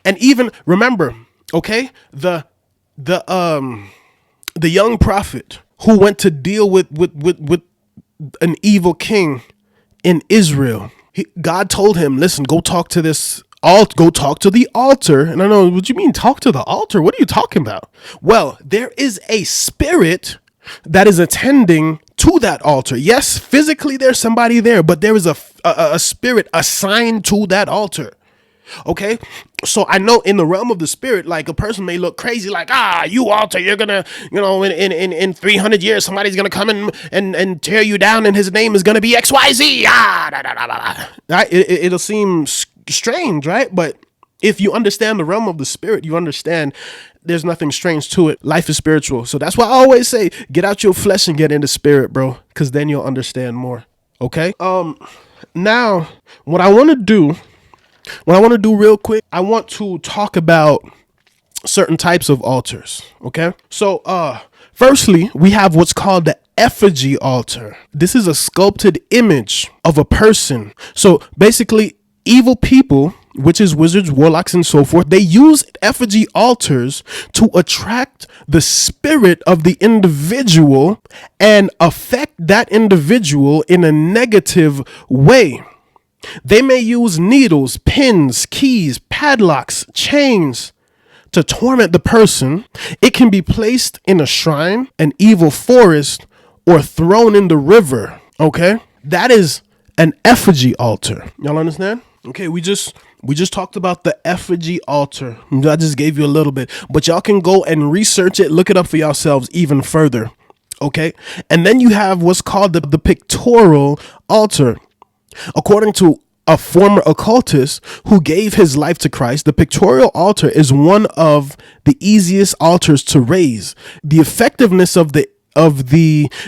And even remember, okay, the young prophet who went to deal with an evil king in Israel. God told him, listen, go talk to go talk to the altar. And I know, what do you mean talk to the altar? What are you talking about? Well, there is a spirit that is attending to that altar. Yes, physically there's somebody there, but there is a spirit assigned to that altar. Okay, so I know in the realm of the spirit, like a person may look crazy, like, you altar, you're gonna, in 300 years, somebody's gonna come in and tear you down, and his name is gonna be XYZ. Right? It'll seem strange, right? But if you understand the realm of the spirit, you understand there's nothing strange to it. Life is spiritual. So that's why I always say, get out your flesh and get into spirit, bro, because then you'll understand more. Okay. Now, what I want to do real quick, I want to talk about certain types of altars. Okay. So, firstly, we have what's called the effigy altar. This is a sculpted image of a person. So basically, evil people, which is wizards, warlocks, and so forth, they use effigy altars to attract the spirit of the individual and affect that individual in a negative way. They may use needles, pins, keys, padlocks, chains to torment the person. It can be placed in a shrine, an evil forest, or thrown in the river. Okay? That is an effigy altar. Y'all understand? Okay, we just talked about the effigy altar. I just gave you a little bit, but y'all can go and research it, look it up for yourselves even further. Okay? And then you have what's called the pictorial altar. According to a former occultist who gave his life to Christ, the pictorial altar is one of the easiest altars to raise. The effectiveness of the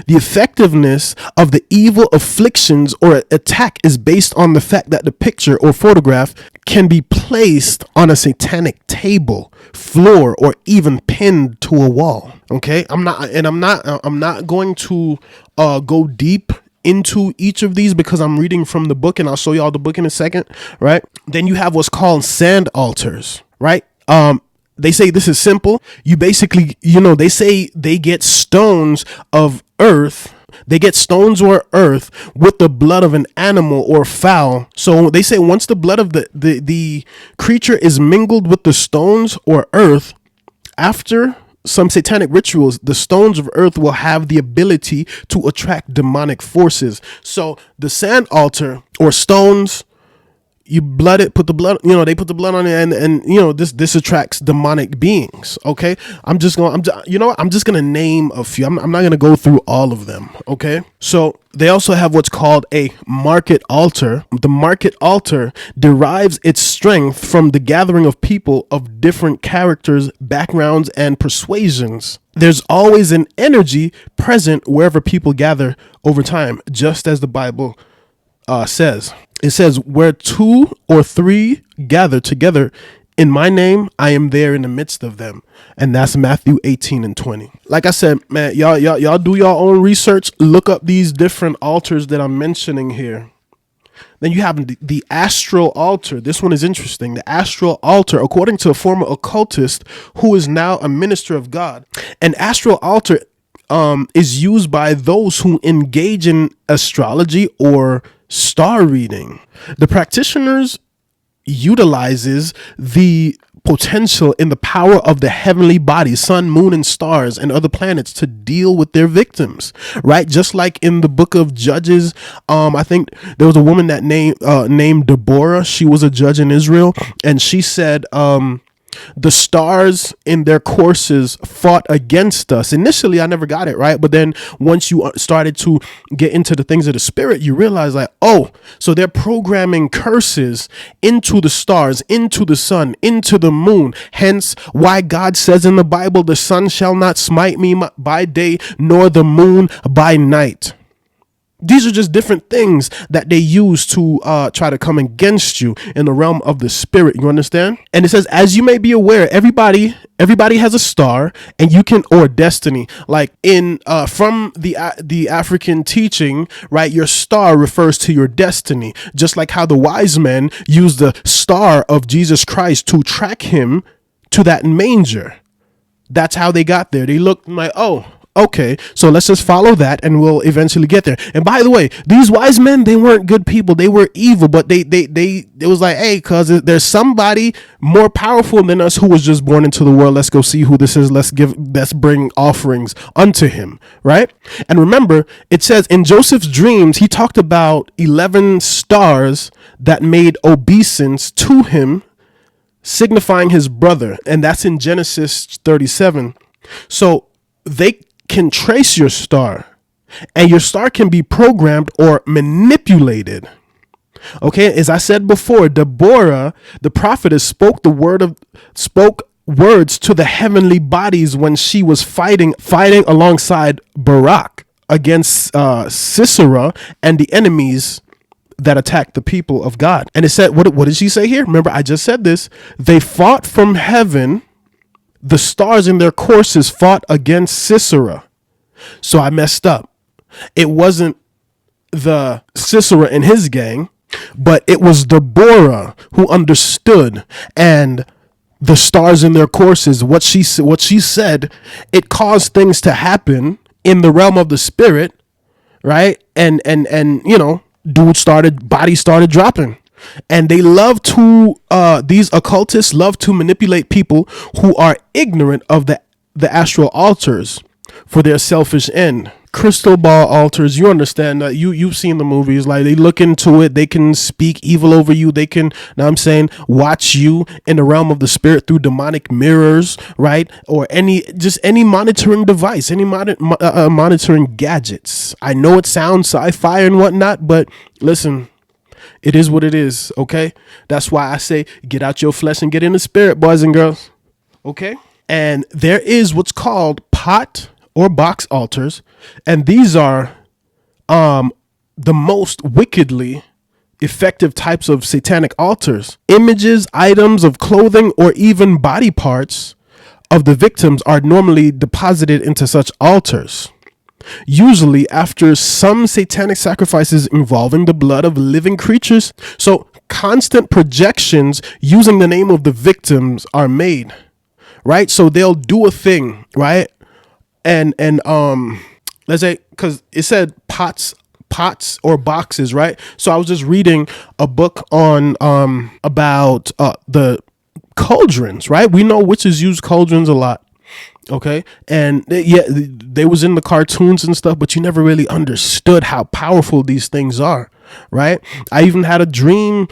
effectiveness of the evil afflictions or attack is based on the fact that the picture or photograph can be placed on a satanic table, floor, or even pinned to a wall. Okay, I'm not going to go deep into each of these because I'm reading from the book, and I'll show y'all the book in a second, right? Then you have what's called sand altars, right? They say this is simple. You basically, they say they get stones of earth. They get stones or earth with the blood of an animal or fowl. So they say once the blood of the creature is mingled with the stones or earth, after some satanic rituals, the stones of earth will have the ability to attract demonic forces. So the sand altar or stones, you blood it, put the blood, they put the blood on it, and this attracts demonic beings. Okay, I'm just gonna name a few. I'm not gonna go through all of them. Okay, so they also have what's called a market altar. The market altar derives its strength from the gathering of people of different characters, backgrounds, and persuasions. There's always an energy present wherever people gather over time, just as the Bible says. It says, where 2 or 3 gather together in my name, I am there in the midst of them. And that's Matthew 18:20. Like I said, man, y'all do your own research. Look up these different altars that I'm mentioning here. Then you have the astral altar. This one is interesting. The astral altar, according to a former occultist who is now a minister of God. An astral altar is used by those who engage in astrology or star reading. The practitioners utilizes the potential in the power of the heavenly bodies, sun, moon, and stars, and other planets to deal with their victims, right? Just like in the book of Judges, I think there was a woman that named Deborah. She was a judge in Israel, and she said, the stars in their courses fought against us. Initially, I never got it, right? But then once you started to get into the things of the spirit, you realize like, oh, so they're programming curses into the stars, into the sun, into the moon. Hence why God says in the Bible, the sun shall not smite me by day, nor the moon by night. These are just different things that they use to try to come against you in the realm of the spirit. You understand? And it says, as you may be aware, everybody has a star, and you can, or destiny. Like in from the African teaching, right? Your star refers to your destiny, just like how the wise men used the star of Jesus Christ to track him to that manger. That's how they got there. They looked like, oh, okay, so let's just follow that and we'll eventually get there. And by the way, these wise men, they weren't good people. They were evil, but they it was like, hey, cuz there's somebody more powerful than us who was just born into the world. Let's go see who this is. Let's bring offerings unto him, right? And remember, it says in Joseph's dreams, he talked about 11 stars that made obeisance to him, signifying his brother, and that's in Genesis 37. So they can trace your star, and your star can be programmed or manipulated. Okay, as I said before, Deborah, the prophetess, spoke words to the heavenly bodies when she was fighting alongside Barak against Sisera and the enemies that attacked the people of God. And it said, what did she say here? Remember, I just said this. They fought from heaven. The stars in their courses fought against Sisera. So I messed up. It wasn't the Sisera and his gang, but it was Deborah who understood, and the stars in their courses, what she said, it caused things to happen in the realm of the spirit, right? And you know, bodies started dropping. And they love to, these occultists love to manipulate people who are ignorant of the astral altars for their selfish end. Crystal ball altars, you understand that, you've seen the movies, like they look into it, they can speak evil over you, they can, now I'm saying, watch you in the realm of the spirit through demonic mirrors, right? Or any monitoring device, any monitoring gadgets. I know it sounds sci-fi and whatnot, but listen, it is what it is, okay? That's why I say get out your flesh and get in the spirit, boys and girls, okay? And there is what's called pot or box altars, and these are the most wickedly effective types of satanic altars. Images, items of clothing, or even body parts of the victims are normally deposited into such altars, usually after some satanic sacrifices involving the blood of living creatures. So constant projections using the name of the victims are made, right? So they'll do a thing, right? And let's say, because it said pots or boxes, right? So I was just reading a book on about the cauldrons, right? We know witches use cauldrons a lot. Okay. And they was in the cartoons and stuff, but you never really understood how powerful these things are. Right. I even had a dream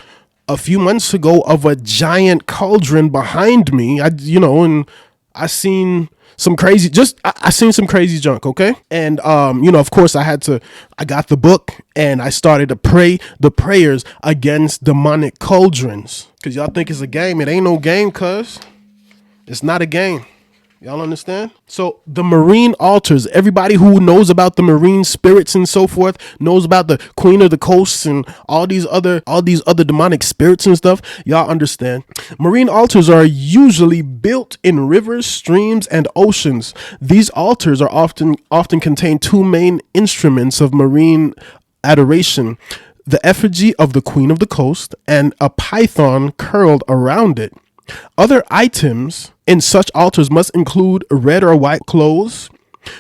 a few months ago of a giant cauldron behind me. And I seen some crazy, I seen some crazy junk. Okay. And, of course I got the book and I started to pray the prayers against demonic cauldrons. Cause y'all think it's a game. It ain't no game, cuz it's not a game. Y'all understand? So the marine altars, everybody who knows about the marine spirits and so forth knows about the Queen of the Coasts and all these other demonic spirits and stuff. Y'all understand? Marine altars are usually built in rivers, streams, and oceans. These altars are often contain two main instruments of marine adoration: the effigy of the Queen of the Coast and a python curled around it. Other items in such altars must include red or white clothes.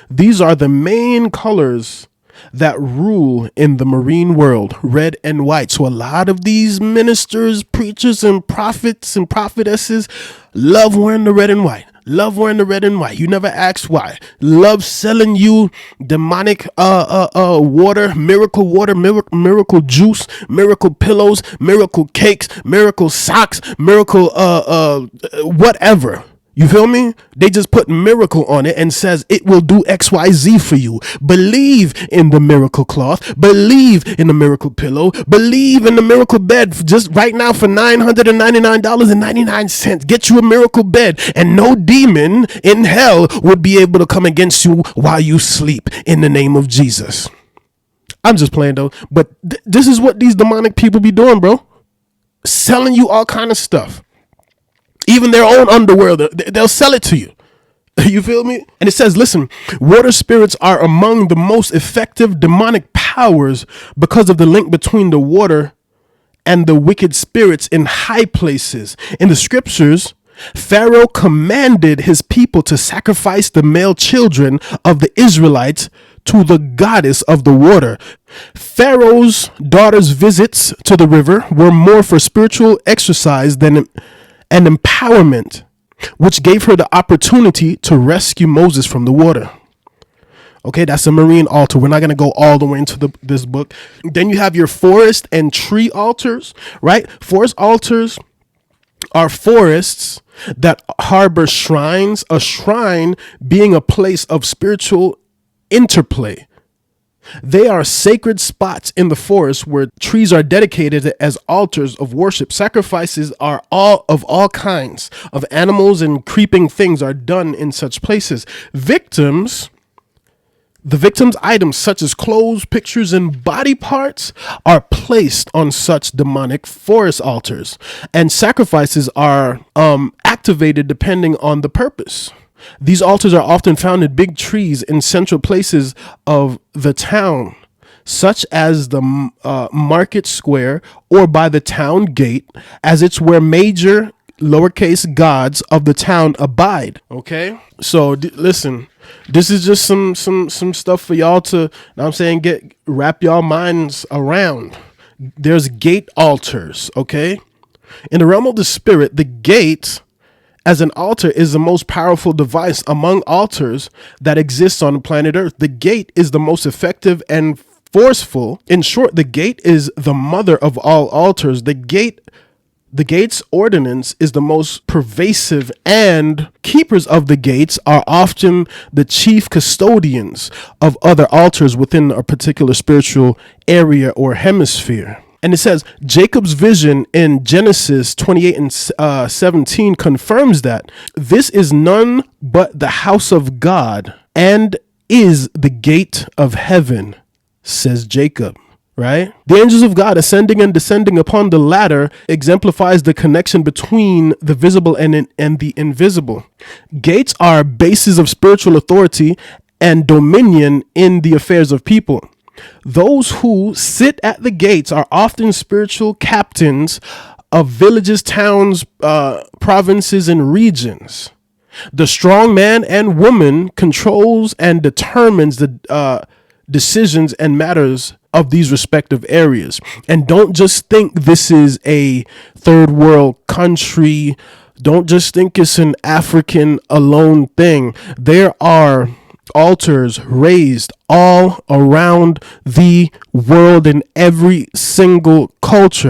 These are the main colors that rule in the marine world, red and white. So a lot of these ministers, preachers, and prophets and prophetesses love wearing the red and white. Love wearing the red and white. You never ask why. Love selling you demonic water, miracle juice, miracle pillows, miracle cakes, miracle socks, miracle whatever. You feel me? They just put miracle on it and says it will do XYZ for you. Believe in the miracle cloth. Believe in the miracle pillow. Believe in the miracle bed. Just right now for $999.99. Get you a miracle bed, and no demon in hell would be able to come against you while you sleep in the name of Jesus. I'm just playing though. But this is what these demonic people be doing, bro. Selling you all kind of stuff. Even their own underworld, they'll sell it to you. You feel me? And it says, listen, water spirits are among the most effective demonic powers because of the link between the water and the wicked spirits in high places. In the scriptures, Pharaoh commanded his people to sacrifice the male children of the Israelites to the goddess of the water. Pharaoh's daughter's visits to the river were more for spiritual exercise than an empowerment, which gave her the opportunity to rescue Moses from the water. Okay, that's a marine altar. We're not going to go all the way into this book. Then you have your forest and tree altars, right? Forest altars are forests that harbor shrines, a shrine being a place of spiritual interplay. They are sacred spots in the forest where trees are dedicated as altars of worship. Sacrifices are all kinds of animals and creeping things are done in such places. The victim's items such as clothes, pictures, and body parts are placed on such demonic forest altars, and sacrifices are activated depending on the purpose. These altars are often found in big trees in central places of the town, such as the market square or by the town gate, as it's where major lowercase gods of the town abide. Okay, so listen, this is just some stuff for y'all to, know what I'm saying, wrap y'all minds around. There's gate altars. Okay, in the realm of the spirit, the gate as an altar is the most powerful device among altars that exists on the planet Earth. The gate is the most effective and forceful. In short, the gate is the mother of all altars. The gate's ordinance is the most pervasive, and keepers of the gates are often the chief custodians of other altars within a particular spiritual area or hemisphere. And it says Jacob's vision in Genesis 28 and 17 confirms that this is none but the house of God and is the gate of heaven, says Jacob. Right? The angels of God ascending and descending upon the ladder exemplifies the connection between the visible and the invisible. Gates are bases of spiritual authority and dominion in the affairs of people. Those who sit at the gates are often spiritual captains of villages, towns, provinces, and regions. The strong man and woman controls and determines the decisions and matters of these respective areas. And don't just think this is a third world country. Don't just think it's an African alone thing. There are altars raised all around the world in every single culture.